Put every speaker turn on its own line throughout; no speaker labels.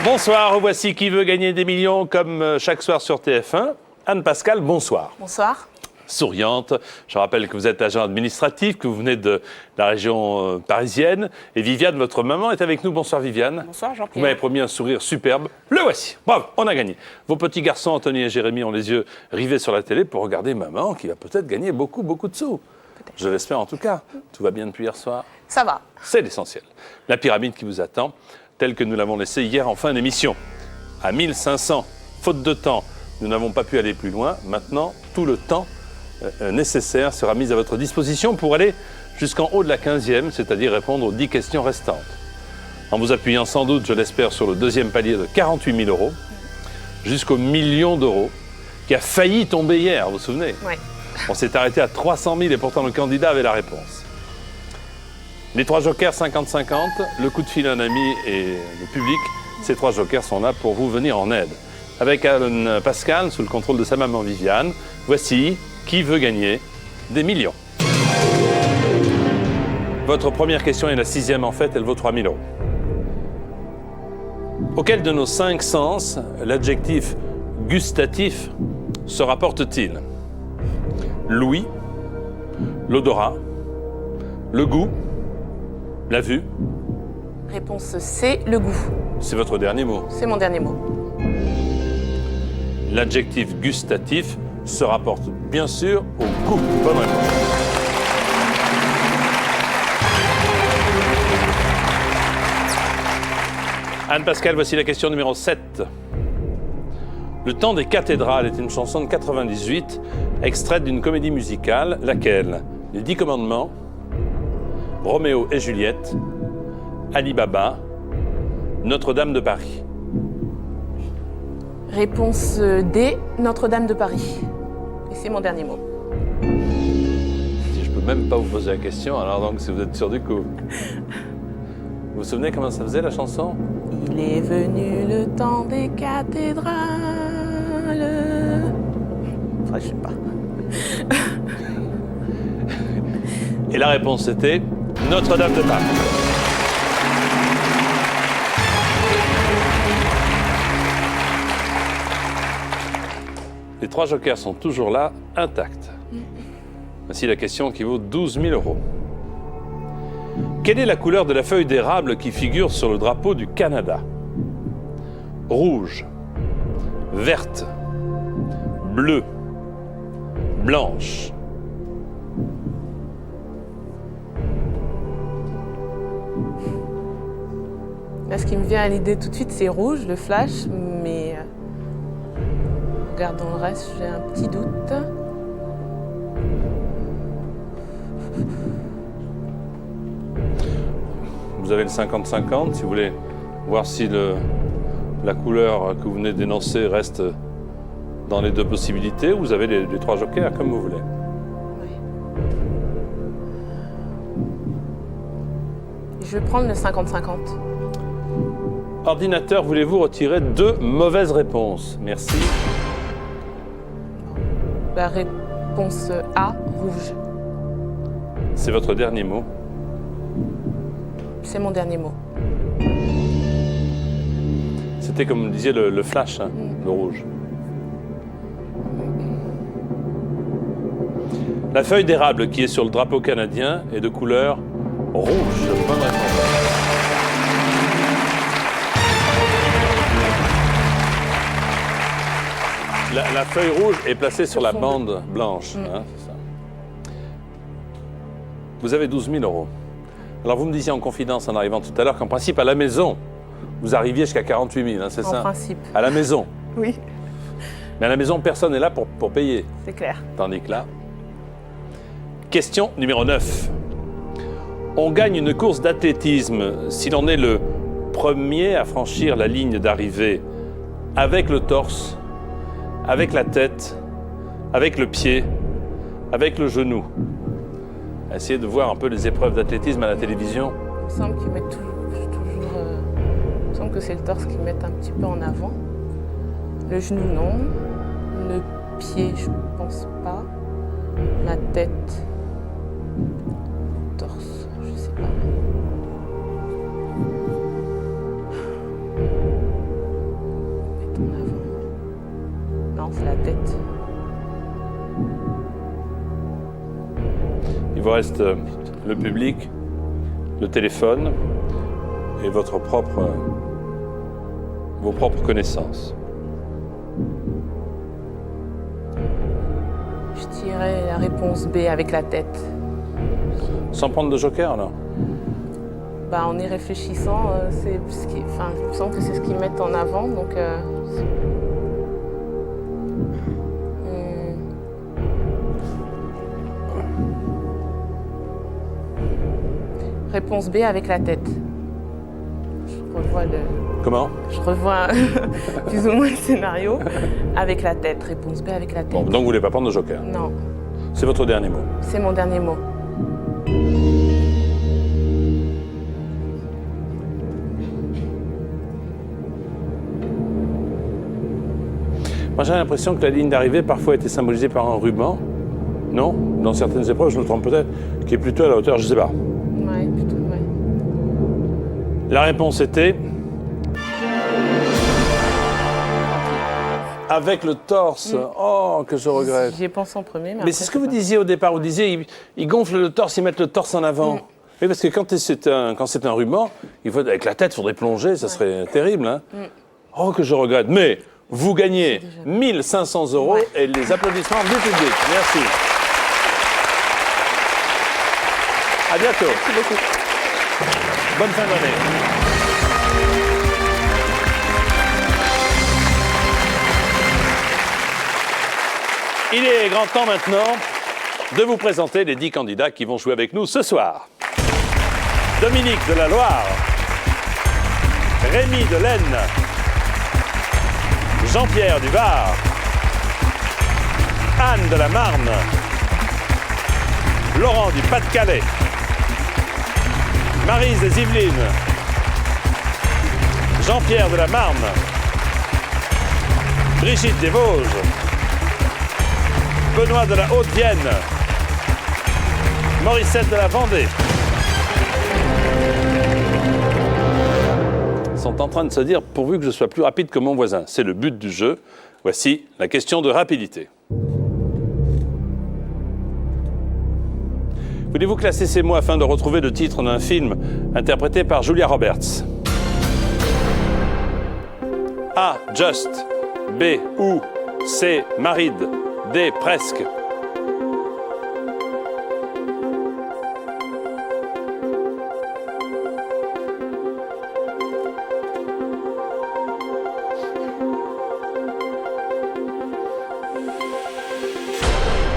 Bonsoir, voici Qui veut gagner des millions comme chaque soir sur TF1. Anne Pascal, bonsoir.
Bonsoir.
Souriante, je rappelle que vous êtes agent administratif, que vous venez de la région parisienne. Et Viviane, votre maman, est avec nous. Bonsoir Viviane.
Bonsoir Jean-Pierre.
Vous m'avez promis un sourire superbe. Le voici. Bravo, on a gagné. Vos petits garçons, Anthony et Jérémy, ont les yeux rivés sur la télé pour regarder maman qui va peut-être gagner beaucoup de sous. Je l'espère en tout cas. Tout va bien depuis hier soir?
Ça va.
C'est l'essentiel. La pyramide qui vous attend, telle que nous l'avons laissée hier en fin d'émission. À 1500, faute de temps, nous n'avons pas pu aller plus loin. Maintenant, tout le temps nécessaire sera mis à votre disposition pour aller jusqu'en haut de la 15e, c'est-à-dire répondre aux 10 questions restantes. En vous appuyant sans doute, je l'espère, sur le deuxième palier de 48 000 euros, jusqu'au million d'euros, qui a failli tomber hier, vous vous souvenez?
Oui.
On s'est arrêté à 300 000 et pourtant le candidat avait la réponse. Les 3 jokers 50-50, le coup de fil à un ami et le public, ces 3 jokers sont là pour vous venir en aide. Avec Anne Pascal, sous le contrôle de sa maman Viviane, voici Qui veut gagner des millions. Votre première question est la 6e en fait, elle vaut 3 000 euros. Auquel de nos 5 sens l'adjectif gustatif se rapporte-t-il? L'ouïe, l'odorat, le goût, la vue?
Réponse C, le goût.
C'est votre dernier mot.
C'est mon dernier mot.
L'adjectif gustatif se rapporte bien sûr au goût. Bonne réponse. Anne Pascal, voici la question numéro 7. Le temps des cathédrales est une chanson de 98, extraite d'une comédie musicale, laquelle? Les 10 commandements, Roméo et Juliette, Ali Baba, Notre-Dame de Paris.
Réponse D, Notre-Dame de Paris. Et c'est mon dernier mot.
Si je peux même pas vous poser la question, alors donc si vous êtes sûr du coup. Vous vous souvenez comment ça faisait la chanson?
Il est venu le temps des cathédrales. Enfin, je sais pas.
Et la réponse était Notre-Dame de Paris. Les 3 jokers sont toujours là, intacts. Voici la question qui vaut 12 000 euros. Quelle est la couleur de la feuille d'érable qui figure sur le drapeau du Canada? Rouge, verte, bleue, blanche.
Là, ce qui me vient à l'idée tout de suite, c'est rouge, le flash, mais regardons le reste, j'ai un petit doute.
Vous avez le 50-50, si vous voulez voir si la couleur que vous venez d'énoncer reste dans les 2 possibilités. Vous avez les 3 jokers, comme vous voulez.
Oui. Je vais prendre le 50-50.
Ordinateur, voulez-vous retirer 2 mauvaises réponses? Merci.
La réponse A, rouge.
C'est votre dernier mot.
C'est mon dernier mot.
C'était comme vous disiez le flash, hein, le rouge. La feuille d'érable qui est sur le drapeau canadien est de couleur rouge. Bonne réponse. La feuille rouge est placée sur la bande blanche. Hein, c'est ça. Vous avez 12 000 euros. Alors vous me disiez en confidence en arrivant tout à l'heure qu'en principe à la maison, vous arriviez jusqu'à 48 000, hein, c'est ça?
En principe.
À la maison.
Oui,
Mais à la maison, personne n'est là pour payer.
c'est clair.
Tandis que là... Question numéro 9. On gagne une course d'athlétisme si l'on est le premier à franchir la ligne d'arrivée avec le torse, avec la tête, avec le pied, avec le genou. Essayez de voir un peu les épreuves d'athlétisme à la télévision.
Il me semble qu'ils mettent toujours il me semble que c'est le torse qu'ils mettent un petit peu en avant. Le genou, non. Le pied, je pense pas. La tête. Torse, je sais pas.
vous reste le public, le téléphone et vos propres connaissances.
Je dirais la réponse B avec la tête.
Sans prendre de joker, alors?
Bah, en y réfléchissant, c'est ce qui, enfin, je me sens que c'est ce qu'ils mettent en avant, donc. Réponse B avec la tête. Je revois
Comment?
Je revois plus ou moins le scénario avec la tête. Réponse B avec la tête.
Bon, donc vous voulez pas prendre de joker?
Non,
C'est votre dernier mot.
c'est mon dernier mot.
Moi, j'ai l'impression que la ligne d'arrivée parfois était symbolisée par un ruban. Non? Dans certaines épreuves, je me trompe peut-être, qui est plutôt à la hauteur, je ne sais pas.
Ouais, plutôt, ouais.
La réponse était... Avec le torse. Oh, que je regrette.
J'y ai pensé en premier,
Mais c'est ce que vous disiez au départ. Vous disiez, ils gonflent le torse, ils mettent le torse en avant. Oui, parce que quand c'est un ruban, avec la tête, il faudrait plonger, ça serait terrible. Hein. Oh, que je regrette. Mais vous gagnez 1 500 € et les applaudissements du public. Merci. À bientôt.
Merci beaucoup.
Bonne fin d'année. Il est grand temps maintenant de vous présenter les 10 candidats qui vont jouer avec nous ce soir. Dominique de la Loire, Rémi de l'Aisne, Jean-Pierre du Var, Anne de la Marne, Laurent du Pas-de-Calais, Maryse des Yvelines, Jean-Pierre de la Marne, Brigitte des Vosges, Benoît de la Haute-Vienne, Morissette de la Vendée. Ils sont en train de se dire, pourvu que je sois plus rapide que mon voisin. C'est le but du jeu. Voici la question de rapidité. Voulez-vous classer ces mots afin de retrouver le titre d'un film interprété par Julia Roberts? A. Just. B. Où. C. Married. D. Presque.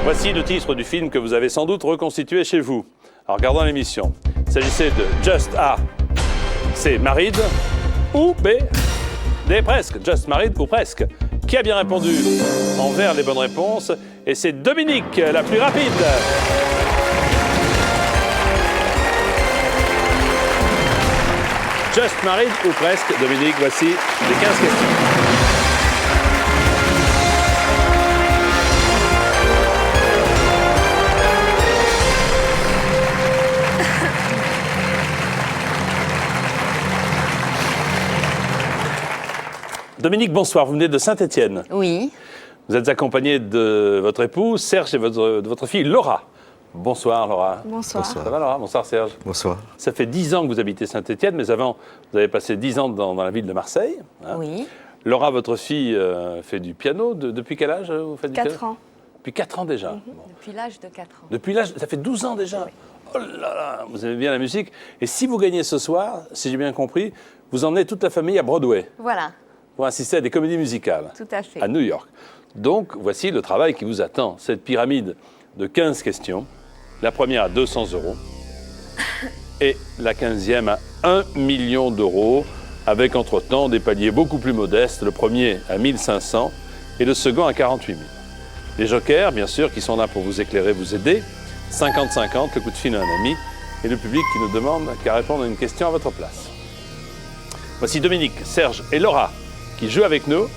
Voici le titre du film que vous avez sans doute reconstitué chez vous. En regardant l'émission, il s'agissait de Just A. C. Married. Ou B. D. Presque. Just Married ou Presque. Qui a bien répondu envers les bonnes réponses? Et c'est Dominique, la plus rapide. Just Married ou Presque? Dominique, voici les 15 questions. Dominique, bonsoir. Vous venez de Saint-Étienne.
Oui.
Vous êtes accompagné de votre époux, Serge, et de votre fille, Laura. Bonsoir, Laura.
Bonsoir.
Ça va, Laura? Bonsoir, Serge.
Bonsoir.
Ça fait 10 ans que vous habitez Saint-Étienne, mais avant, vous avez passé 10 ans dans la ville de Marseille. Hein.
Oui.
Laura, votre fille, fait du piano. Depuis quel âge vous faites du
4
piano?
ans.
Depuis 4 ans déjà. Bon.
Depuis l'âge de 4 ans.
Depuis l'âge, ça fait 12 ans déjà.
Oui.
Oh là là, vous aimez bien la musique. Et si vous gagnez ce soir, si j'ai bien compris, vous emmenez toute la famille à Broadway
Voilà,
pour assister à des comédies musicales
tout à fait.
à New York. Donc, voici le travail qui vous attend. Cette pyramide de 15 questions. La première à 200 € et la 15e à 1 million d'euros, avec entre-temps des paliers beaucoup plus modestes. Le premier à 1 500 et le second à 48 000. Les jokers, bien sûr, qui sont là pour vous éclairer, vous aider. 50-50, le coup de fil à un ami, et le public qui ne demande qu'à répondre à une question à votre place. Voici Dominique, Serge et Laura qui jouent avec nous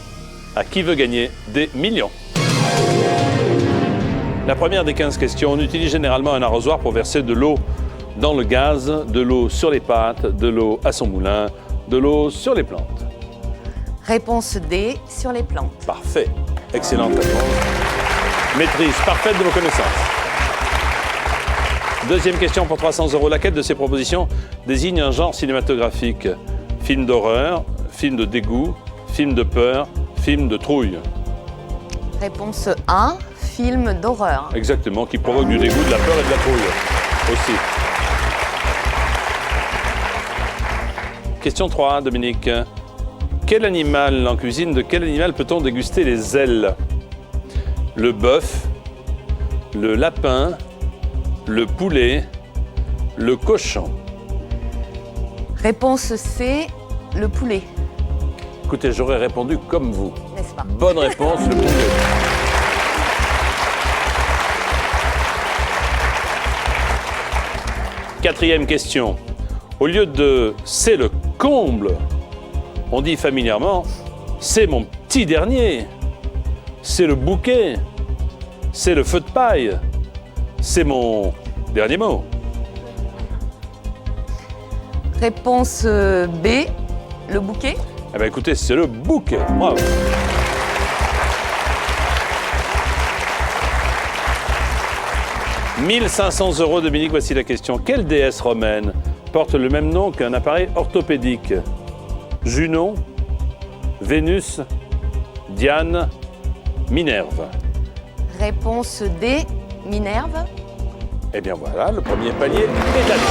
à Qui veut gagner des millions. La première des 15 questions, on utilise généralement un arrosoir pour verser de l'eau dans le gaz, de l'eau sur les pâtes, de l'eau à son moulin, de l'eau sur les plantes.
Réponse D, sur les plantes.
Parfait. Excellente réponse. Maîtrise parfaite de vos connaissances. Deuxième question pour 300 €. Laquelle de ces propositions désigne un genre cinématographique? Film d'horreur, film de dégoût, film de peur, film de trouille.
Réponse A, film d'horreur.
Exactement, qui provoque du dégoût, de la peur et de la trouille aussi. Question 3, Dominique. Quel animal, en cuisine, de quel animal peut-on déguster les ailes? Le bœuf, le lapin, le poulet, le cochon.
Réponse C, le poulet.
Écoutez, j'aurais répondu comme vous.
N'est-ce pas?
Bonne réponse, le poulet. Quatrième question. Au lieu de « c'est le comble », on dit familièrement « c'est mon petit dernier », « c'est le bouquet », « c'est le feu de paille », « c'est mon dernier mot ».
Réponse B, le bouquet.
Eh bien écoutez, c'est le bouquet. Bravo. « 1500 €, Dominique, voici la question. Quelle déesse romaine porte le même nom qu'un appareil orthopédique? Junon, Vénus, Diane, Minerve.
Réponse D, Minerve.
Eh bien voilà, le premier palier est atteint.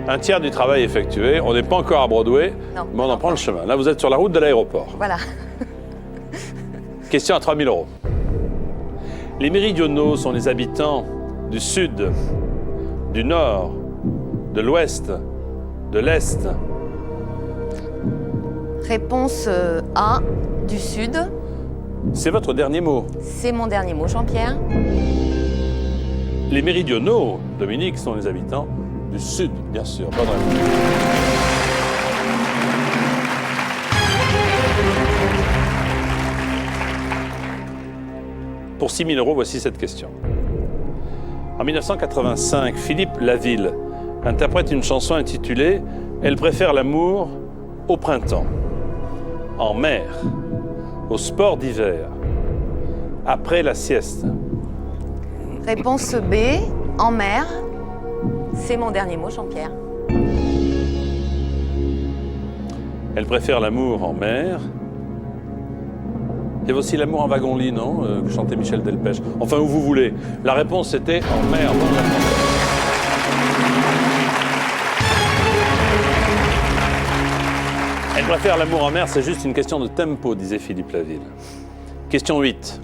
Un tiers du travail effectué. On n'est pas encore à Broadway,
Non.
mais on en prend le chemin. Là, vous êtes sur la route de l'aéroport.
Voilà.
Question à 3000 €. Les méridionaux sont les habitants du sud, du nord, de l'ouest, de l'est.
Réponse A, du sud.
C'est votre dernier mot.
C'est mon dernier mot, Jean-Pierre.
Les méridionaux, Dominique, sont les habitants du sud, bien sûr. Bonne réponse. Pour 6000 €, voici cette question. En 1985, Philippe Laville interprète une chanson intitulée « Elle préfère l'amour au printemps, en mer, au sport d'hiver, après la sieste ».
Réponse B, en mer. C'est mon dernier mot, Jean-Pierre.
Elle préfère l'amour en mer. Il y avait aussi l'amour en wagon-lit, non que chantait Michel Delpech. Enfin, où vous voulez. La réponse était en mer. Bonne réponse. Elle préfère l'amour en mer, c'est juste une question de tempo, disait Philippe Laville. Question 8.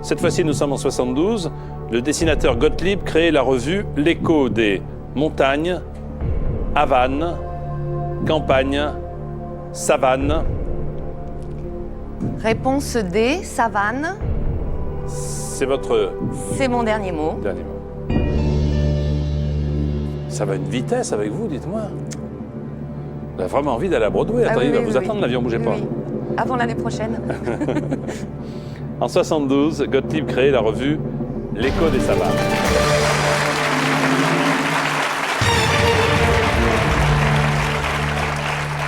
Cette fois-ci, nous sommes en 72. Le dessinateur Gottlieb crée la revue L'écho des montagnes, Havane, campagne, savane.
Réponse D, savane.
C'est votre
C'est mon dernier mot.
dernier mot. Ça va à une vitesse avec vous, dites-moi. Vous avez vraiment envie d'aller à Broadway.
Ah
Attendez,
oui,
il va
oui,
vous
oui,
attendre,
oui.
l'avion, bougez
Oui,
pas.
oui. Avant l'année prochaine.
En 72, Gottlieb crée la revue L'écho des savanes.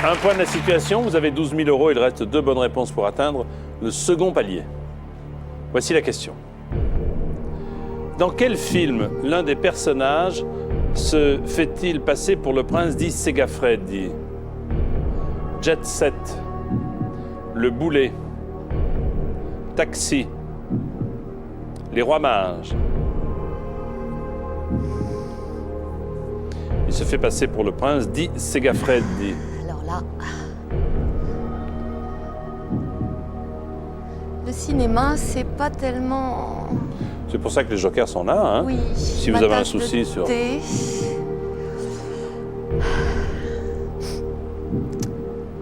Un point de la situation, vous avez 12 000 €, il reste 2 bonnes réponses pour atteindre le second palier. Voici la question. Dans quel film l'un des personnages se fait-il passer pour le prince dit Segafredo? Jet Set, Le Boulet, Taxi, Les Rois Mages. Il se fait passer pour le prince dit Segafredo.
Alors là... Le cinéma, c'est pas tellement...
C'est pour ça que les jokers sont là. Hein?
Oui.
Si vous
ma
avez un
tasse
souci
de
sur...
thé.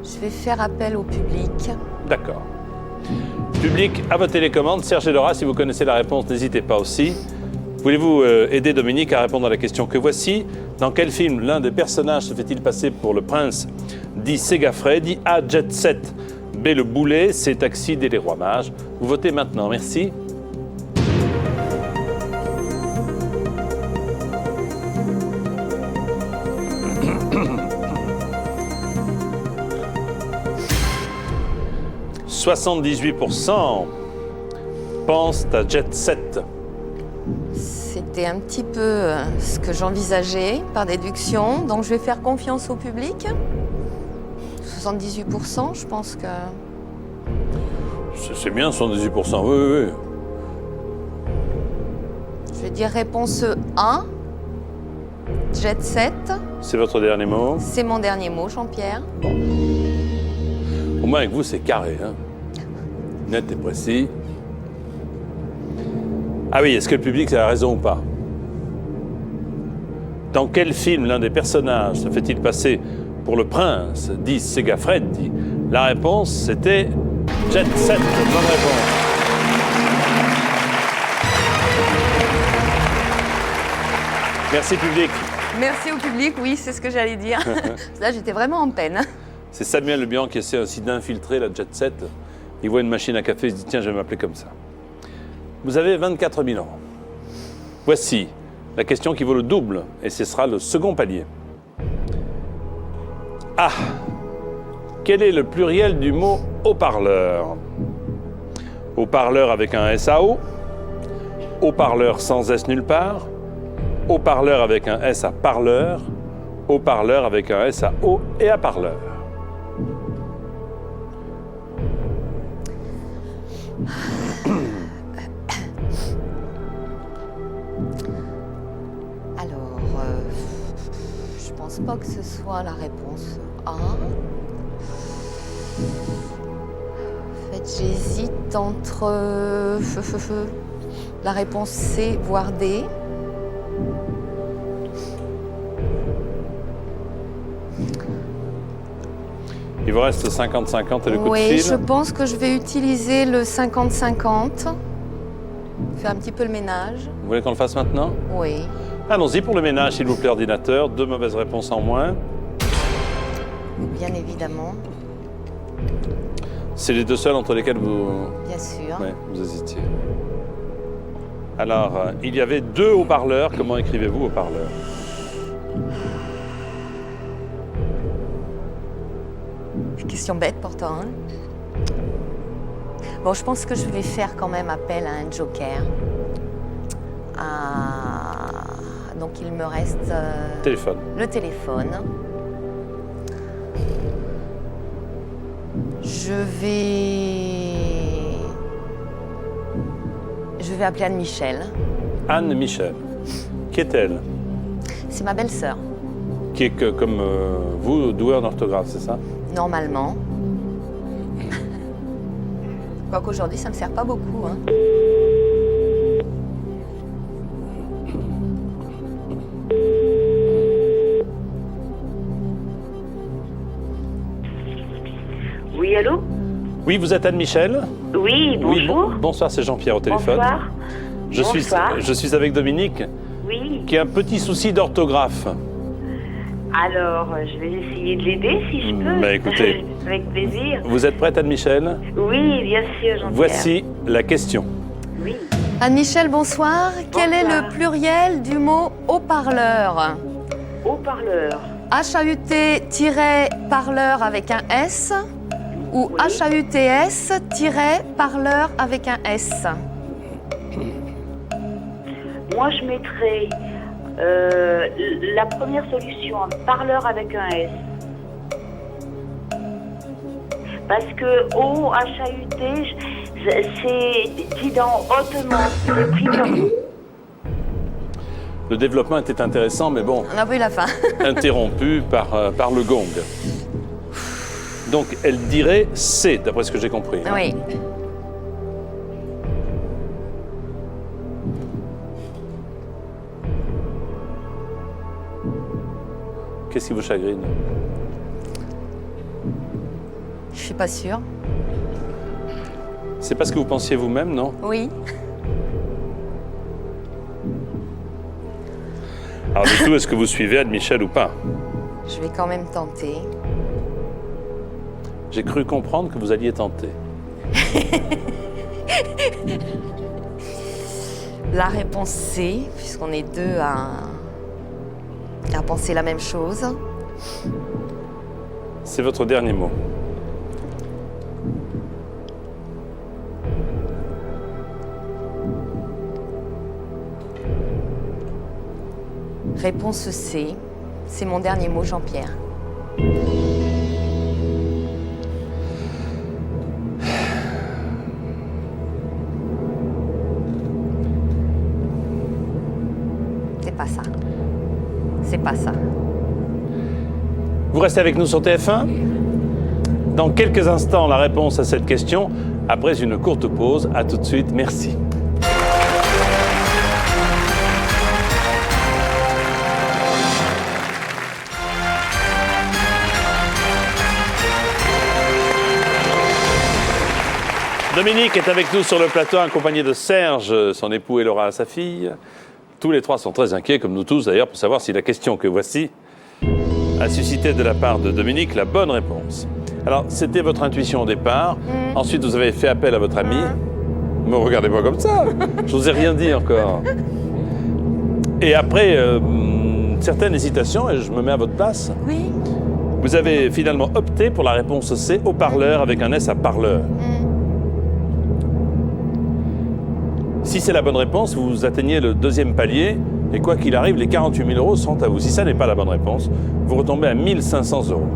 Je vais faire appel au public.
D'accord. Public, à votre télécommande. Serge et Laura, si vous connaissez la réponse, n'hésitez pas aussi. Voulez-vous aider Dominique à répondre à la question que voici? Dans quel film l'un des personnages se fait-il passer pour le prince dit Segafredo? A. Jet Set, B. Le Boulet, C. Taxi, D. Les Rois Mages. Vous votez maintenant. Merci. 78% pensent à Jet Set.
C'était un petit peu ce que j'envisageais par déduction, donc je vais faire confiance au public. 78%, je pense que...
C'est bien, 78%, oui, oui.
Je vais dire réponse 1, Jet Set.
C'est votre dernier mot?
C'est mon dernier mot, Jean-Pierre.
Au moins avec vous, c'est carré, hein? Net et précis. Ah oui, est-ce que le public a raison ou pas? Dans quel film l'un des personnages se fait-il passer pour le prince, dit Segafredo? La réponse, c'était Jet Set. Bonne réponse. Merci public.
Merci au public, oui, c'est ce que j'allais dire. Là, j'étais vraiment en peine.
C'est Samuel Le Bihan qui essaie aussi d'infiltrer la Jet Set. Il voit une machine à café, il se dit tiens, je vais m'appeler comme ça. Vous avez 24 000 ans. Voici la question qui vaut le double, et ce sera le second palier. Ah! Quel est le pluriel du mot haut-parleur? Haut-parleur avec un SAO, haut-parleur sans S nulle part, haut-parleur avec un S à parleur, haut-parleur avec un S à haut et à parleur.
Alors, je pense pas que ce soit la réponse A. En fait, j'hésite entre la réponse C, voire D.
Il vous reste 50-50 et le coup de
Oui,
fil.
je pense que je vais utiliser le 50-50. Faire un petit peu le ménage.
Vous voulez qu'on le fasse maintenant?
Oui.
Allons-y pour le ménage, s'il vous plaît, ordinateur. 2 mauvaises réponses en moins.
Bien évidemment,
C'est les deux seuls entre lesquels vous,
bien sûr.
ouais, vous hésitiez. Alors, il y avait 2 haut-parleurs. Comment écrivez-vous haut-parleur?
Question bête pourtant. Hein. Bon, je pense que je vais faire quand même appel à un joker. Donc il me reste
Téléphone.
le téléphone. Je vais appeler Anne Michel.
Anne Michel. Qui est-elle?
C'est ma belle-sœur,
Qui est comme vous, doueur d'orthographe, c'est ça?
normalement. Quoique aujourd'hui, ça me sert pas beaucoup. Hein.
Oui, allô?
Oui, vous êtes Anne Michel?
Oui, bonjour.
Bonsoir, c'est Jean-Pierre au téléphone.
Bonsoir. Bonsoir.
Je suis avec Dominique,
Oui.
qui a un petit souci d'orthographe.
Alors, je vais essayer de l'aider si je peux.
Bah, écoutez.
Avec plaisir.
Vous êtes prête, Anne Michel?
Oui, bien sûr, Jean-Pierre.
Voici la question.
Oui.
Anne Michel, bonsoir. Quel est
Bonsoir.
le pluriel du mot haut-parleur?
Haut-parleur.
HAUT-parleur avec un S ou
Oui.
HAUTS-parleur avec un S?
Moi, je mettrais la première solution, parleur avec un S. Parce que O-H-A-U-T, c'est dit dans hautement, c'est pris comme...
Le développement était intéressant, mais bon,
On a pas eu la fin.
interrompu par le gong. Donc, elle dirait C, d'après ce que j'ai compris. hein.
Oui.
Qu'est-ce qui vous chagrine?
Je suis pas sûre.
C'est pas ce que vous pensiez vous-même, non?
Oui.
Alors, du tout, est-ce que vous suivez Anne Michel ou pas?
Je vais quand même tenter.
J'ai cru comprendre que vous alliez tenter.
La réponse C, puisqu'on est deux à penser la même chose.
C'est votre dernier mot.
Réponse C. C'est mon dernier mot, Jean-Pierre. C'est pas ça. C'est pas ça.
Vous restez avec nous sur TF1. Dans quelques instants, la réponse à cette question, après une courte pause. À tout de suite, merci. Dominique est avec nous sur le plateau, accompagné de Serge, son époux, et Laura, sa fille. Tous les trois sont très inquiets, comme nous tous d'ailleurs, pour savoir si la question que voici a suscité de la part de Dominique la bonne réponse. Alors, c'était votre intuition au départ. Ensuite, vous avez fait appel à votre ami. Ne me regardez pas comme ça. Je vous ai rien dit encore. Et après certaines hésitations, et je me mets à votre place,
Oui.
vous avez finalement opté pour la réponse C, haut-parleur, avec un S à parleur. Si c'est la bonne réponse, vous atteignez le deuxième palier, et quoi qu'il arrive, les 48 000 euros sont à vous. Si ça n'est pas la bonne réponse, vous retombez à 1 500 euros.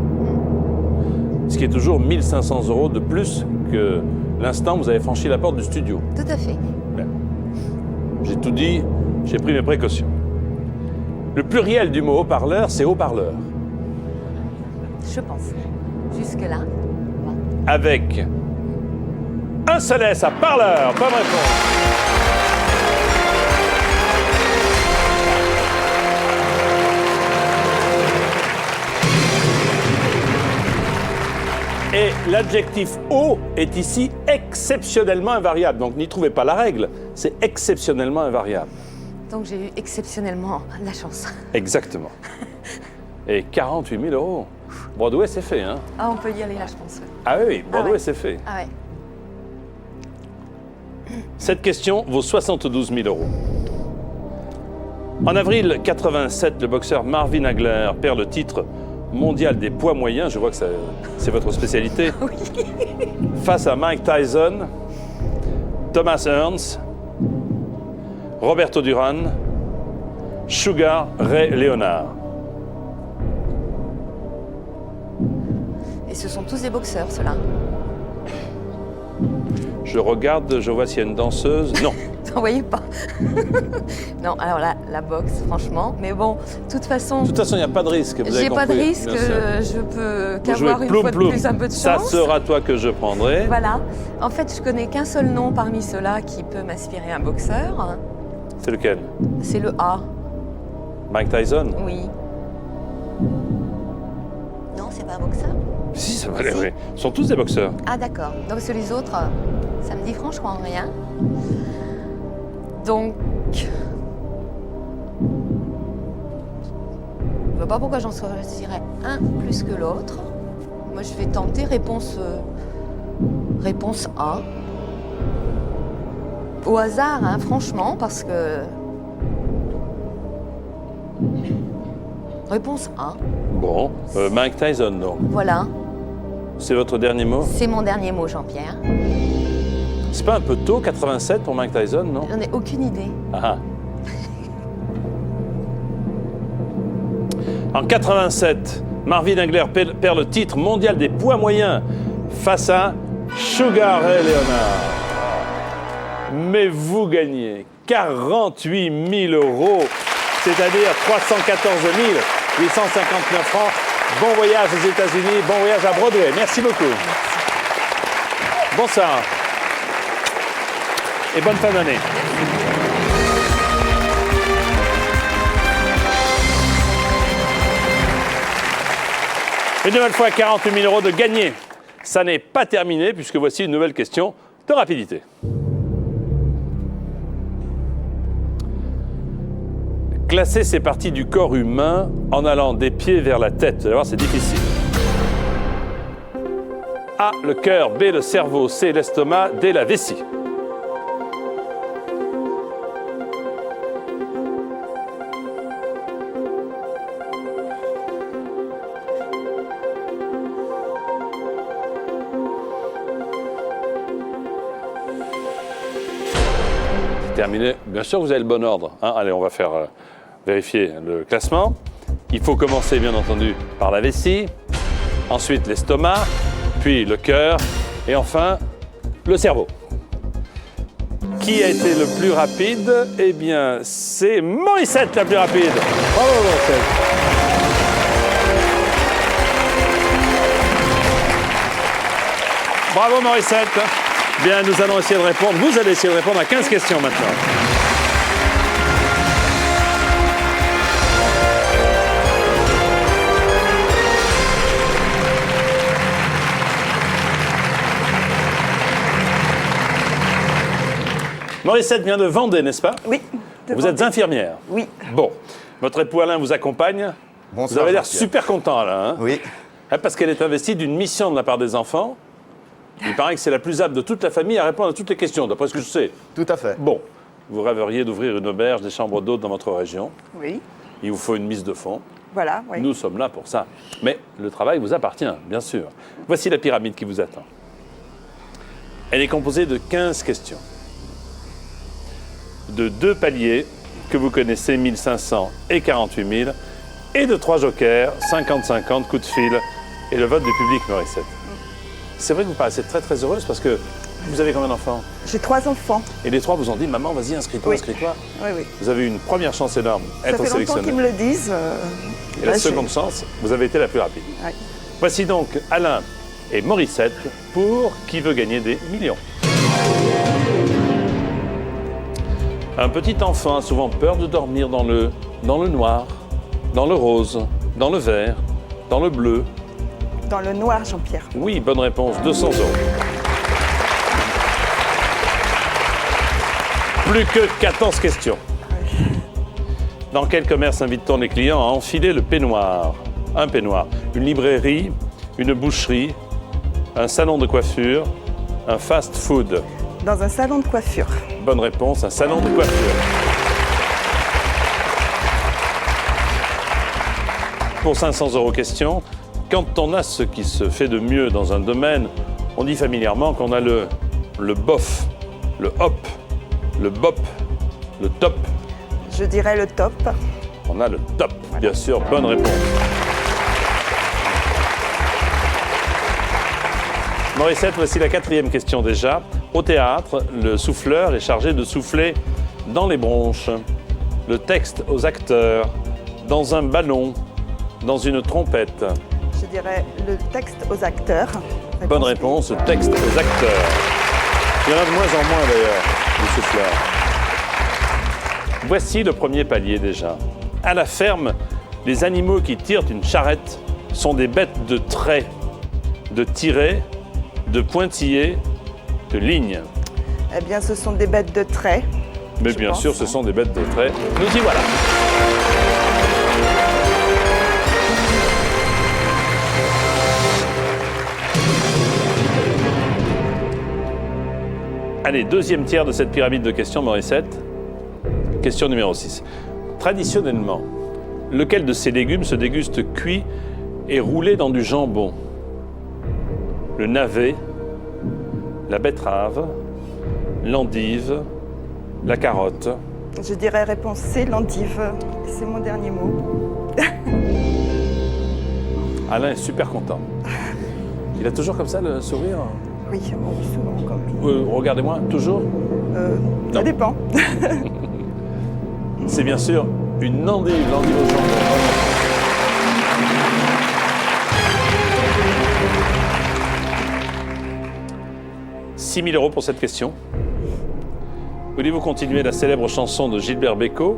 Ce qui est toujours 1 500 euros de plus que l'instant où vous avez franchi la porte du studio.
Tout à fait.
Bien. J'ai tout dit, j'ai pris mes précautions. Le pluriel du mot haut-parleur, c'est haut-parleur.
Je pense. Jusque-là.
Avec un seul S à parleur. Bonne réponse. Et l'adjectif haut est ici exceptionnellement invariable. Donc n'y trouvez pas la règle, c'est exceptionnellement invariable.
Donc j'ai eu exceptionnellement la chance.
Exactement. Et 48 000 euros. Broadway, c'est fait, hein?
Ah, on peut y aller là, je pense. Ouais.
Ah oui, Broadway,
ouais.
c'est fait.
Ah ouais.
Cette question vaut 72 000 euros. En avril 87, le boxeur Marvin Hagler perd le titre mondial des poids moyens, je vois que c'est votre spécialité, face à Mike Tyson, Thomas Hearns, Roberto Duran, Sugar Ray Leonard.
Et ce sont tous des boxeurs, ceux-là.
Je regarde, je vois s'il y a une danseuse. Non.
Vous voyez pas. Non, alors là, la boxe, franchement. Mais bon, de toute façon,
De toute façon, il n'y a pas de risque. Vous avez
j'ai pas de
compris,
risque.
bien sûr.
Je peux
Vous jouez
qu'avoir une
ploum,
fois de
ploum.
plus un peu de
Ça
chance.
sera toi que je prendrai.
Voilà. En fait, je connais qu'un seul nom parmi ceux-là qui peut m'inspirer un boxeur.
C'est lequel?
C'est le A.
Mike Tyson?
Oui. Non, c'est pas un boxeur?
Si, ça va aller, oui. Ils sont tous des boxeurs.
Ah d'accord. Donc sur les autres, ça me dit franchement rien. Donc, je ne vois pas pourquoi j'en choisirais un plus que l'autre. Moi, je vais tenter réponse A. Au hasard, hein, franchement, parce que... Réponse A.
Bon, Mike Tyson, donc.
Voilà.
C'est votre dernier mot?
C'est mon dernier mot, Jean-Pierre.
C'est pas un peu tôt, 87 pour Mike Tyson, non?
J'en ai aucune idée.
Ah. En 87, Marvin Hagler perd le titre mondial des poids moyens face à Sugar Ray Leonard. Mais vous gagnez 48 000 euros, c'est-à-dire 314 859 francs. Bon voyage aux États-Unis, bon voyage à Broadway. Merci beaucoup. Bonsoir. Et bonne fin d'année. Une nouvelle fois, 48 000 euros de gagné. Ça n'est pas terminé, puisque voici une nouvelle question de rapidité. Classer ces parties du corps humain en allant des pieds vers la tête. Vous allez voir, c'est difficile. A, le cœur. B, le cerveau. C, l'estomac. D, la vessie. Terminé. Bien sûr, vous avez le bon ordre. Hein. Allez, on va faire vérifier le classement. Il faut commencer, bien entendu, par la vessie, ensuite l'estomac, puis le cœur, et enfin, le cerveau. Qui a été le plus rapide? Eh bien, c'est Morissette la plus rapide. Bravo, Morissette. Bravo, Morissette. Bien, nous allons essayer de répondre. Vous allez essayer de répondre à 15 questions maintenant. Morissette vient de Vendée, n'est-ce pas?
Oui.
Vous êtes infirmière?
Oui.
Bon. Votre époux Alain vous accompagne?
Bonsoir,
Vous avez l'air
Jean-Pierre.
super content, Alain. Hein?
Oui.
Parce qu'elle est investie d'une mission de la part des enfants. Il paraît que c'est la plus apte de toute la famille à répondre à toutes les questions, d'après ce que je sais.
Tout à fait.
Bon. Vous rêveriez d'ouvrir une auberge, des chambres d'hôtes dans votre région.
Oui.
Il vous faut une mise de fonds.
Voilà, oui.
Nous sommes là pour ça. Mais le travail vous appartient, bien sûr. Voici la pyramide qui vous attend. Elle est composée de 15 questions. De 2 paliers que vous connaissez, 1500 et 48 000, et de 3 jokers, 50-50, coup de fil, et le vote du public, Morissette. C'est vrai que vous paraissez très très heureuse parce que vous avez combien d'enfants?
J'ai 3 enfants.
Et les 3 vous ont dit, maman, vas-y, inscris-toi,
Oui.
inscris-toi.
Oui, oui.
Vous avez eu une première chance énorme,
Ça
être
fait longtemps
sélectionné.
qu'ils me le disent.
Et la
là,
seconde chance, vous avez été la plus rapide.
Oui.
Voici donc Alain et Morissette pour Qui veut gagner des millions. Un petit enfant a souvent peur de dormir dans le noir, dans le rose, dans le vert, dans le bleu.
Dans le noir, Jean-Pierre.
Oui, bonne réponse, 200 €. Plus que 14 questions. Dans quel commerce invite-t-on les clients à enfiler le peignoir? Un peignoir. Une librairie, une boucherie, un salon de coiffure, un fast-food.
Dans un salon de coiffure.
Bonne réponse, un salon de coiffure. Pour 500 € question, quand on a ce qui se fait de mieux dans un domaine, on dit familièrement qu'on a le bof, le hop, le bop, le top.
Je dirais le top.
On a le top, bien sûr, bonne réponse. Morissette, voici la 4e question déjà. Au théâtre, le souffleur est chargé de souffler dans les bronches. Le texte aux acteurs, dans un ballon, dans une trompette.
Je dirais le texte aux acteurs.
Bonne réponse, le texte aux acteurs. Il y en a de moins en moins d'ailleurs, du souffleur. Voici le premier palier déjà. À la ferme, les animaux qui tirent une charrette sont des bêtes de trait, de tiret, de pointillé, de ligne.
Eh bien, ce sont des bêtes de trait.
Mais
Je
bien
pense,
sûr, ce sont des bêtes de trait. Nous y voilà. Allez, deuxième tiers de cette pyramide de questions, Morissette. Question numéro 6. Traditionnellement, lequel de ces légumes se déguste cuit et roulé dans du jambon? Le navet, la betterave, l'endive, la carotte.
Je dirais réponse C, l'endive. C'est mon dernier mot.
Alain est super content. Il a toujours comme ça le sourire?
Oui, bon, souvent comme.
Regardez-moi, toujours?
Ça
Non.
dépend.
C'est bien sûr une endive, l'endive au jambon. 6 000 € pour cette question. Voulez-vous continuer la célèbre chanson de Gilbert Bécaud?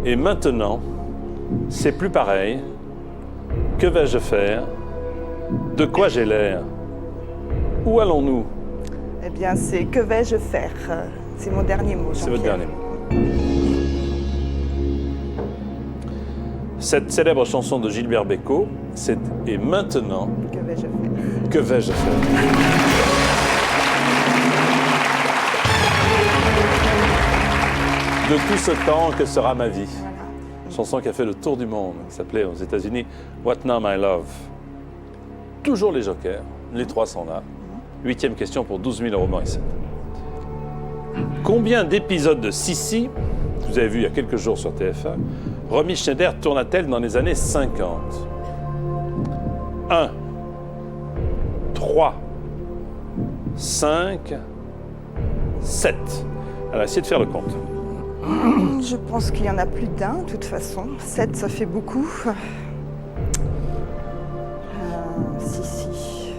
Et maintenant, c'est plus pareil. Que vais-je faire? De quoi j'ai l'air? Où allons-nous?
Eh bien, c'est que vais-je faire? C'est mon dernier mot.
C'est votre
Jean-Pierre.
dernier mot. Cette célèbre chanson de Gilbert Bécaud, c'est « Et maintenant,
Que vais-je faire?
que vais-je faire ?» De tout ce temps, que sera ma vie? Chanson qui a fait le tour du monde, qui s'appelait aux États-Unis « What Now My Love ». Toujours les jokers, les 3 sont là. 8e question pour 12 000 € Morissette. Combien d'épisodes de Sissi, que vous avez vu il y a quelques jours sur TF1, Romy Schneider tourna-t-elle dans les années 50 ? 1, 3, 5, 7. Alors, essayez de faire le compte.
Je pense qu'il y en a plus d'un, de toute façon. 7, ça fait beaucoup. Si.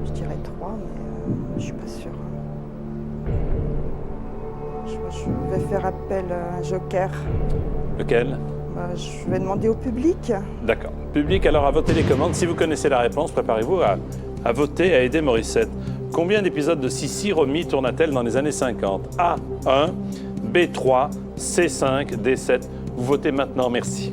Je dirais 3, mais je suis pas sûre. Je vais faire appel à un joker.
Lequel ?
Je vais demander au public.
D'accord. Public, alors à vos télécommandes. Si vous connaissez la réponse, préparez-vous à voter, à aider Morissette. Combien d'épisodes de Sissi Romy tourna-t-elle dans les années 50 ? A, 1, B, 3, C, 5, D, 7. Vous votez maintenant, merci.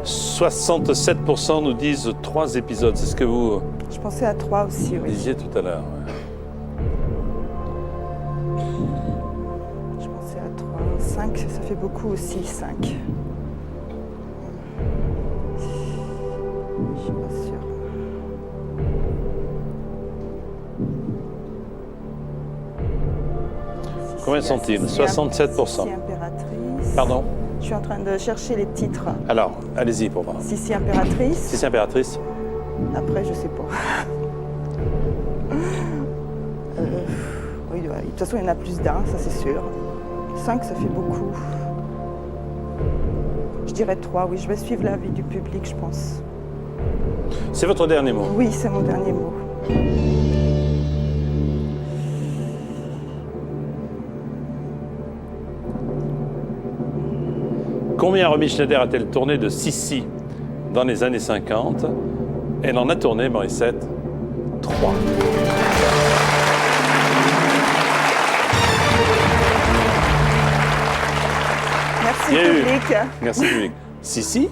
« 67% nous disent 3 épisodes. C'est ce que vous
Je pensais à 3 aussi, oui.
disiez tout à l'heure. Ouais.
Je pensais à 3. 5, ça fait beaucoup aussi, 5. Je suis pas sûre.
Combien sont-ils ? 67%.
Sissi impératrice.
Pardon ?
Je suis en train de chercher les titres.
Alors, allez-y pour voir.
Sissi impératrice.
Sissi impératrice.
Après, je sais pas. Oui, de toute façon, il y en a plus d'un, ça c'est sûr. 5, ça fait beaucoup. Je dirais 3, oui. Je vais suivre l'avis du public, je pense.
C'est votre dernier mot.
Oui, c'est mon dernier mot.
Combien Romy Schneider a-t-elle tourné de Sissi dans les années 50 ? Elle en a tourné, Morissette, 3.
Merci,
Il y a eu.
public.
Merci, public. Sissi,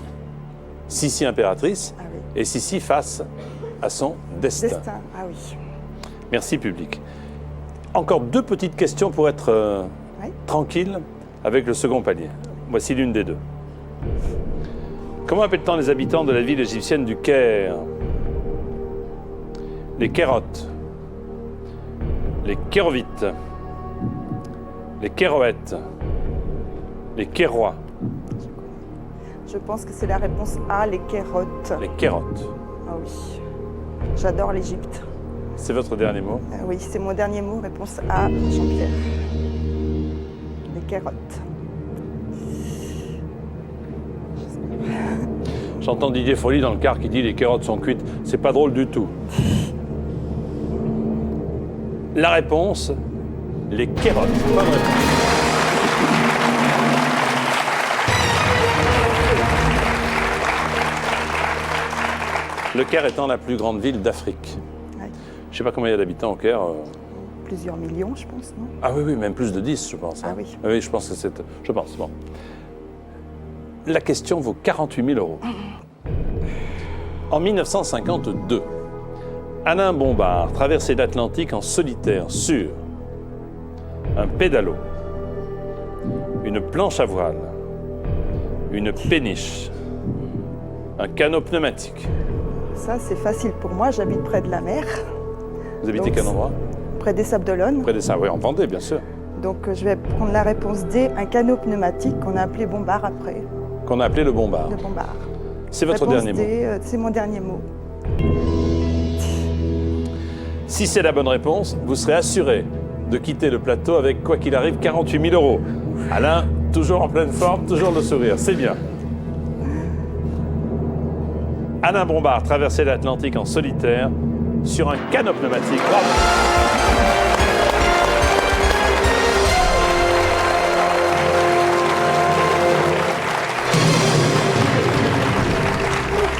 Sissi impératrice,
Ah oui.
et Sissi face à son destin.
Destin, ah oui.
Merci, public. Encore 2 petites questions pour être
Oui.
tranquille avec le second palier. Voici l'une des 2. Comment appelle-t-on les habitants de la ville égyptienne du Caire ? Les Kérotes, les Kérovites, les Kéroètes, les Kérois,
Je pense que c'est la réponse A, les Kérotes.
les Kérotes.
Ah oui. J'adore l'Égypte.
C'est votre dernier mot ?
Oui, c'est mon dernier mot. Réponse A, Jean-Pierre. Les Kérotes.
J'entends Didier Folly dans le car qui dit les carottes sont cuites. C'est pas drôle du tout. La réponse, les Kérotes. Bonne réponse. Le Caire étant la plus grande ville d'Afrique.
Ouais.
Je ne sais pas combien il y a d'habitants au Caire.
Plusieurs millions, je pense, non?
Ah oui, même plus de 10, je pense.
Ah oui.
Oui, je pense que c'est... Je pense, bon. La question vaut 48 000 €. En 1952, Alain Bombard traversait l'Atlantique en solitaire sur un pédalo, une planche à voile, une péniche, un canot pneumatique.
Ça, c'est facile pour moi. J'habite près de la mer,
Vous habitez
Donc,
quel endroit ?
près des Sables d'Olonne.
Près de ça, oui, en Vendée, bien sûr.
Donc, je vais prendre la réponse D, un canot pneumatique qu'on a appelé Bombard après.
Qu'on a appelé le Bombard.
Le Bombard.
C'est votre
Réponse
dernier
D,
mot.
c'est mon dernier mot.
Si c'est la bonne réponse, vous serez assuré de quitter le plateau avec, quoi qu'il arrive, 48 000 €. Alain, toujours en pleine forme, toujours le sourire, c'est bien. Alain Bombard traversait l'Atlantique en solitaire sur un canot pneumatique. Bravo.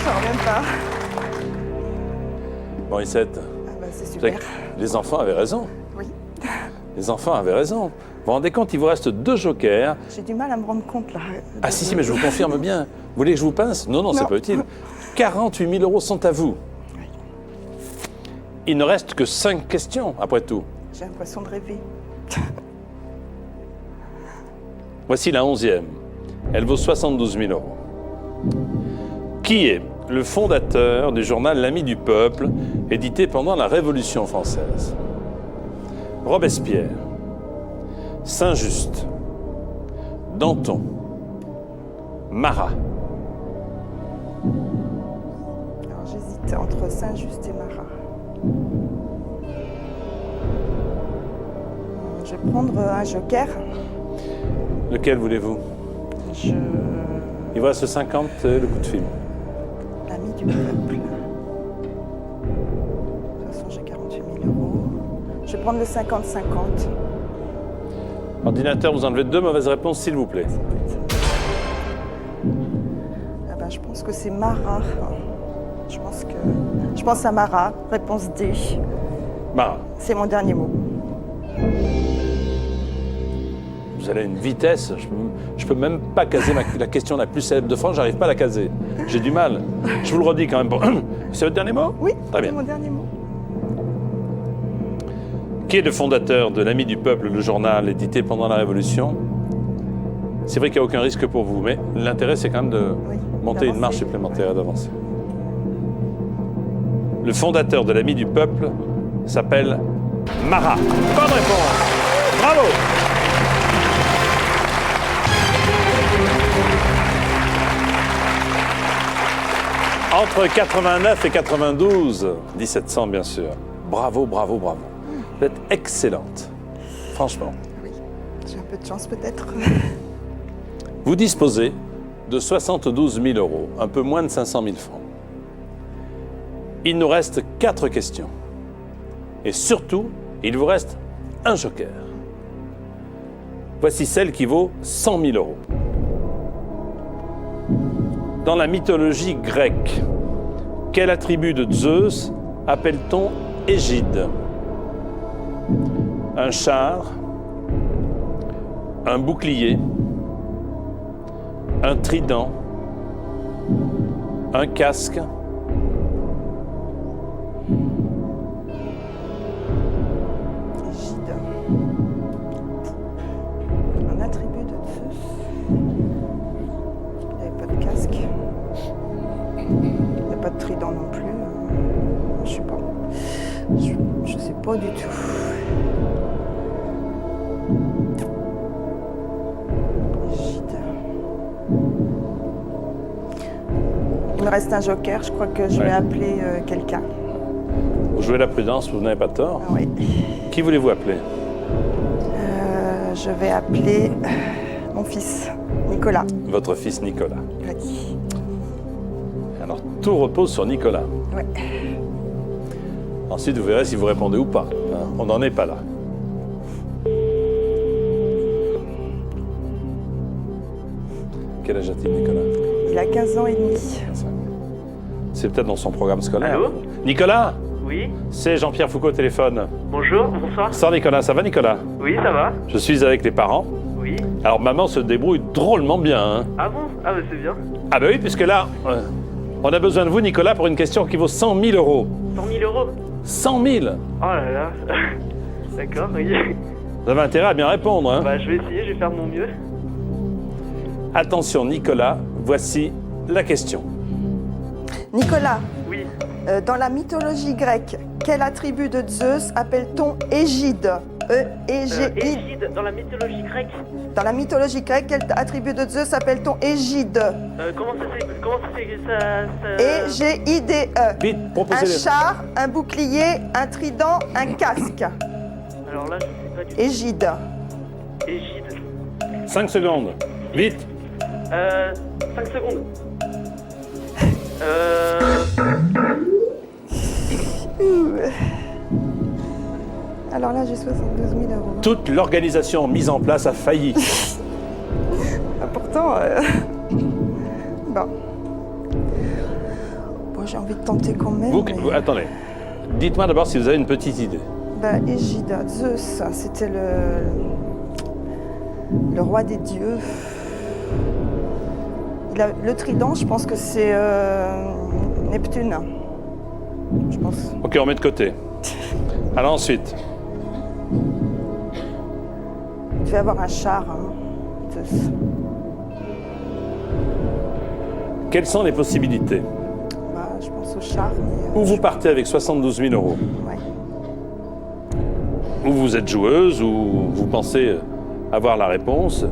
J'en reviens pas.
Morissette,
Ah bah, c'est
vous savez
super.
que les enfants avaient raison.
Oui.
Les enfants avaient raison. Vous vous rendez compte, il vous reste 2 jokers.
J'ai du mal à me rendre compte, là.
Ah si, mais je vous confirme bien. Vous voulez que je vous pince ? Non, non, c'est
Non.
pas utile. 48 000 € sont à vous. Il ne reste que 5 questions, après tout.
J'ai l'impression de rêver.
Voici la 11e. Elle vaut 72 000 €. Qui est le fondateur du journal L'Ami du Peuple, édité pendant la Révolution française? Robespierre, Saint-Just, Danton, Marat.
Alors j'hésite entre Saint-Just et Marat. Je vais prendre un joker.
Lequel voulez-vous? Il vous reste 50, le coup de fil.
L'Ami du Peuple. De toute façon, j'ai 48 000 euros. Je vais prendre le 50-50.
Ordinateur, vous enlevez 2 mauvaises réponses, s'il vous plaît.
Ah ben, je pense que c'est Marat. Je pense à Marat. Réponse D.
Marat.
C'est mon dernier mot.
Vous allez à une vitesse, je peux même pas caser la question la plus célèbre de France, j'arrive pas à la caser. J'ai du mal. Je vous le redis quand même. C'est votre dernier mot?
Oui,
très
c'est
bien.
mon dernier mot.
Qui est le fondateur de L'Ami du Peuple, le journal édité pendant la Révolution? C'est vrai qu'il n'y a aucun risque pour vous, mais l'intérêt c'est quand même de monter une marche supplémentaire et d'avancer. Le fondateur de L'Ami du Peuple s'appelle Marat. Bonne réponse. Bravo. Entre 89 et 92, 1700 bien sûr. Bravo, bravo, bravo. Vous êtes excellente. Franchement.
Oui, j'ai un peu de chance peut-être.
Vous disposez de 72 000 euros, un peu moins de 500 000 francs. Il nous reste 4 questions. Et surtout, il vous reste un joker. Voici celle qui vaut 100 000 euros. Dans la mythologie grecque, quel attribut de Zeus appelle-t-on égide? Un char, un bouclier, un trident, un casque,
Égide. Un attribut de Zeus. Il n'y avait pas de casque. Il n'y a pas de trident non plus. Je sais pas. Je sais pas du tout. Égide. Il me reste un joker. Je crois que je vais appeler quelqu'un.
Vous jouez la prudence, vous n'avez pas tort.
Ah oui.
Qui voulez-vous appeler?
Je vais appeler mon fils, Nicolas.
Votre fils Nicolas.
Oui.
Alors, tout repose sur Nicolas.
Ouais.
Ensuite, vous verrez si vous répondez ou pas. Hein, on n'en est pas là. Quel âge a-t-il, Nicolas?
Il a 15 ans et demi.
C'est peut-être dans son programme scolaire.
Allô?
Nicolas?
Oui,
C'est Jean-Pierre Foucault au téléphone.
bonjour, bonsoir.
Bonsoir Nicolas, ça va Nicolas?
Oui, ça va?
Je suis avec les parents.
Oui.
Alors maman se débrouille drôlement bien. Hein.
Ah bon? Ah bah c'est bien.
Ah bah oui, puisque là, on a besoin de vous Nicolas pour une question qui vaut 100 000 euros.
100 000 euros?
100 000?
Oh là là. D'accord, oui.
Vous avez intérêt à bien répondre. Hein.
Bah je vais essayer, je vais faire de mon mieux.
Attention Nicolas, voici la question.
Nicolas,
Oui.
dans la mythologie grecque, quel attribut de Zeus appelle-t-on égide? E-E-G-I.
Égide, dans la mythologie grecque.
Dans la mythologie grecque, quel attribut de Zeus appelle-t-on égide?
Comment ça s'écrit ça...
E-G-I-D-E.
Vite,
Un
proposez-les.
char, un bouclier, un trident, un casque.
Alors là, je sais pas du tout.
Égide.
Égide.
5 secondes. Vite.
5 secondes.
Alors là, j'ai 72 000 euros.
Toute l'organisation mise en place a failli.
Ah, pourtant, bon. Bon, j'ai envie de tenter quand même. mais-
Attendez. Dites-moi d'abord si vous avez une petite idée.
Bah, Égide, Zeus, c'était le roi des dieux. Le trident, je pense que c'est Neptune. Je pense.
Ok, on met de côté. Alors ensuite,
Il devait avoir un char, hein, Zeus.
quelles sont les possibilités?
au char.
Ou vous partez avec 72 000 euros.
Ouais.
Ou vous êtes joueuse, ou vous pensez avoir la réponse,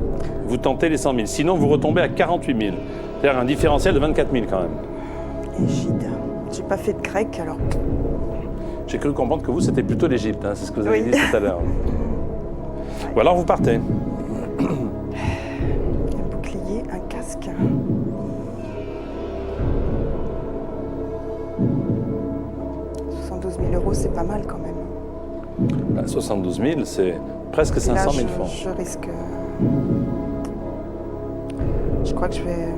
vous tentez les 100 000. Sinon, vous retombez à 48 000. C'est-à-dire un différentiel de 24 000 quand même.
Égide. J'ai pas fait de grec, alors.
J'ai cru comprendre que vous, c'était plutôt l'Égypte, hein, c'est ce que vous avez
Oui.
dit tout à l'heure. Ou alors vous partez.
Un bouclier, un casque. « 72 000 euros, c'est pas mal quand même.
72 000, c'est presque 500 000 francs.
Je risque... Je crois que je vais...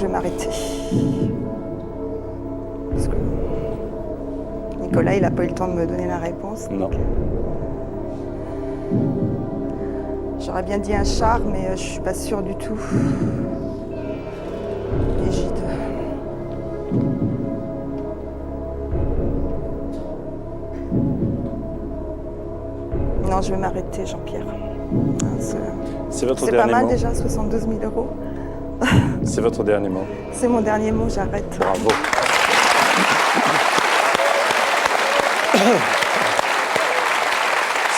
m'arrêter. Parce que Nicolas, il n'a pas eu le temps de me donner la réponse.
Non.
Donc, j'aurais bien dit un char, mais je suis pas sûre du tout. Égide. Non, je vais m'arrêter, Jean-Pierre.
C'est votre
C'est pas
dernier
mal
mot.
déjà, 72 000 euros.
C'est votre dernier mot.
C'est mon dernier mot, j'arrête.
Bravo. «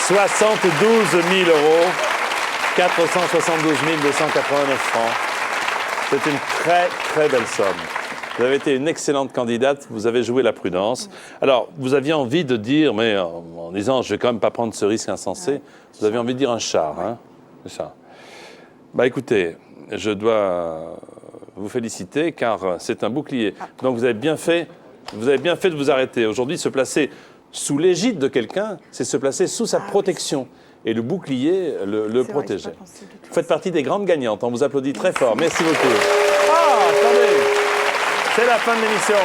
72 000 euros, 472 289 francs. C'est une très, très belle somme. Vous avez été une excellente candidate, vous avez joué la prudence. Alors, vous aviez envie de dire, mais en disant, je vais quand même pas prendre ce risque insensé, vous avez envie de dire un char, hein? C'est ça. Bah écoutez, je dois vous féliciter car c'est un bouclier. Donc vous avez bien fait de vous arrêter. Aujourd'hui, se placer sous l'égide de quelqu'un, c'est se placer sous sa protection. Et le bouclier le protégeait. Vous faites partie des grandes gagnantes. On vous applaudit très fort. Merci beaucoup. Ah, attendez. C'est la fin de l'émission.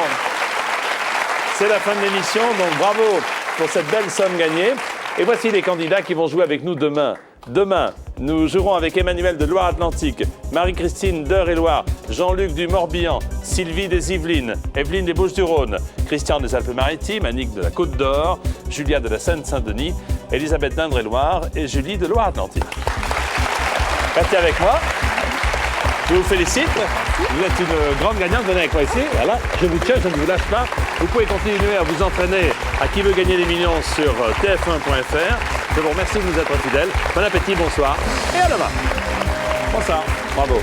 C'est la fin de l'émission. Donc bravo pour cette belle somme gagnée. Et voici les candidats qui vont jouer avec nous demain. Demain, nous jouerons avec Emmanuel de Loire-Atlantique, Marie-Christine d'Eure-et-Loire, Jean-Luc du Morbihan, Sylvie des Yvelines, Evelyne des Bouches-du-Rhône, Christian des Alpes-Maritimes, Annick de la Côte d'Or, Julia de la Seine-Saint-Denis, Elisabeth d'Indre-et-Loire et Julie de Loire-Atlantique. Restez avec moi. Je vous félicite. Vous êtes une grande gagnante. Venez avec moi ici. Voilà. Je vous tiens, je ne vous lâche pas. Vous pouvez continuer à vous entraîner à Qui veut gagner des millions sur tf1.fr. Je vous remercie de nous être fidèles. Bon appétit, bonsoir. Et à demain. Bonsoir. Bravo.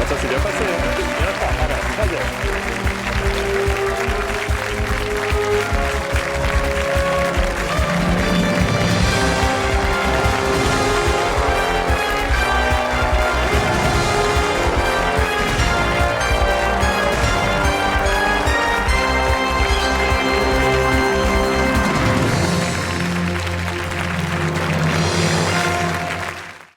Ça s'est bien passé. Hein. Bien, très bien.